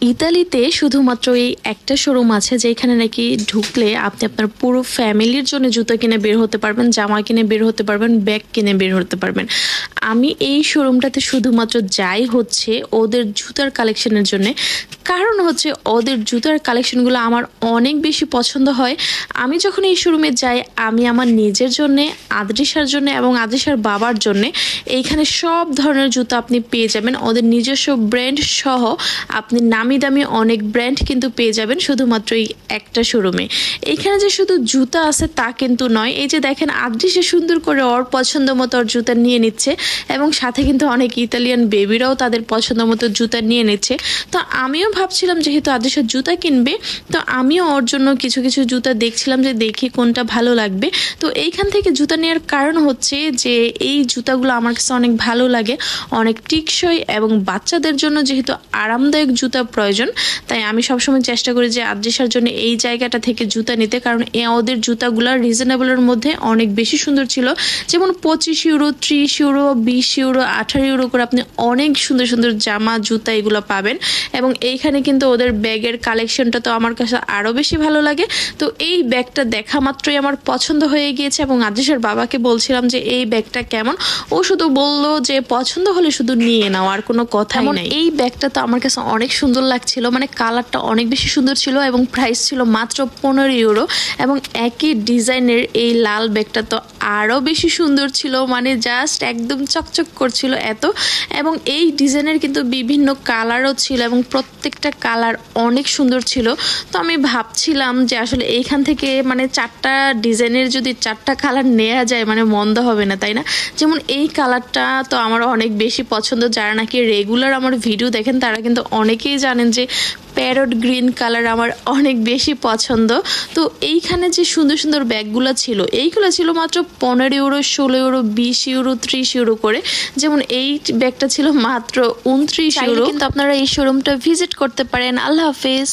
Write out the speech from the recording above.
ইতালিতে শুধুমাত্র এই একটা শোরুম আছে যেখানে নাকি ঢুকলে আপনি আপনার পুরো ফ্যামিলির জন্য জুতো কিনে বের হতে পারবেন, জামা কিনে বের হতে পারবেন, ব্যাগ কিনে বের হতে পারবেন। আমি এই শোরুমটাতে শুধুমাত্র যাই হচ্ছে ওদের জুতার কালেকশনের জন্য, কারণ হচ্ছে ওদের জুতার কালেকশনগুলো আমার অনেক বেশি পছন্দ হয়। আমি যখন এই শোরুমে যাই আমি আমার নিজের জন্যে, আদ্রিসার জন্য এবং আদ্রিসার বাবার জন্যে এইখানে সব ধরনের জুতো আপনি পেয়ে যাবেন। ওদের নিজস্ব ব্র্যান্ড সহ আপনি নামি দামি অনেক ব্র্যান্ড কিন্তু পেয়ে যাবেন শুধুমাত্র এই একটা শোরুমে। এইখানে যে শুধু জুতা আছে তা কিন্তু নয়, এই যে দেখেন আদ্রিসা সুন্দর করে ওর পছন্দ মতো ওর জুতা নিয়ে নিচ্ছে এবং সাথে কিন্তু অনেক ইতালিয়ান বেবিরাও তাদের পছন্দ মতো জুতা নিয়ে নিচ্ছে। তো আমিও ভাবছিলাম যেহেতু আদ্রিসা জুতা কিনবে তো আমিও ওর জন্য কিছু কিছু জুতা দেখছিলাম যে দেখি কোনটা ভালো লাগবে। তো এইখান থেকে জুতা নেওয়ার কারণ হচ্ছে যে এই জুতাগুলো আমার কাছে অনেক ভালো লাগে, অনেক টিকসই এবং বাচ্চাদের জন্য যেহেতু আরামদায়ক জুতা প্রয়োজন, তাই আমি সবসময় চেষ্টা করি যে আদ্রিসার জন্য এই জায়গাটা থেকে জুতা নিতে, কারণ ওদের জুতাগুলো রিজনেবলের মধ্যে অনেক বেশি সুন্দর ছিল। যেমন 25 ইউরো, 30 ইউরো, 20 ইউরো, 18 ইউরো করে আপনি অনেক সুন্দর সুন্দর জামা জুতা এগুলো পাবেন। এবং এইখানে কিন্তু ওদের ব্যাগের কালেকশনটা তো আমার কাছে আরও বেশি ভালো লাগে। তো এই ব্যাগটা দেখা মাত্রই আমার পছন্দ হয়ে গিয়েছে এবং আদ্রিসার বাবাকে বলছিলাম যে এই ব্যাগটা কেমন, ও শুধু বলল যে পছন্দ হলে শুধু নিয়ে নাও, আর কোনো কথাই নাই। এই ব্যাগটা তো আমার কাছে অনেক সুন্দর লাগছিল, মানে কালারটা অনেক বেশি সুন্দর ছিল এবং প্রাইস ছিল মাত্র 15 ইউরো। এবং একই ডিজাইনের এই লাল ব্যাগটা তো আরও বেশি সুন্দর ছিল, মানে জাস্ট একদম চকচক করছিল এত। এবং এই ডিজাইনের কিন্তু বিভিন্ন কালারও ছিল এবং প্রত্যেকটা কালার অনেক সুন্দর ছিল। তো আমি ভাবছিলাম যে আসলে এইখান থেকে মানে 4টা ডিজাইনের যদি 4টা কালার নেওয়া যায় মানে মন্দ হবে না, তাই না? যেমন এই কালারটা তো আমার অনেক বেশি পছন্দ, যারা নাকি রেগুলার আমার ভিডিও দেখেন তারা কিন্তু অনেকেই জানেন যে প্যারট গ্রিন কালার আমার অনেক বেশি পছন্দ। তো এইখানে যে সুন্দর সুন্দর ব্যাগগুলো ছিল এইগুলো ছিল মাত্র 15 ইউরো, 16 ইউরো, 20 ইউরো, 30 ইউরো করে। যেমন এই ব্যাগটা ছিল মাত্র 29 ইউরো। কিন্তু আপনারা এই শোরুমটা ভিজিট করতে পারেন। আল্লাহ হাফেজ।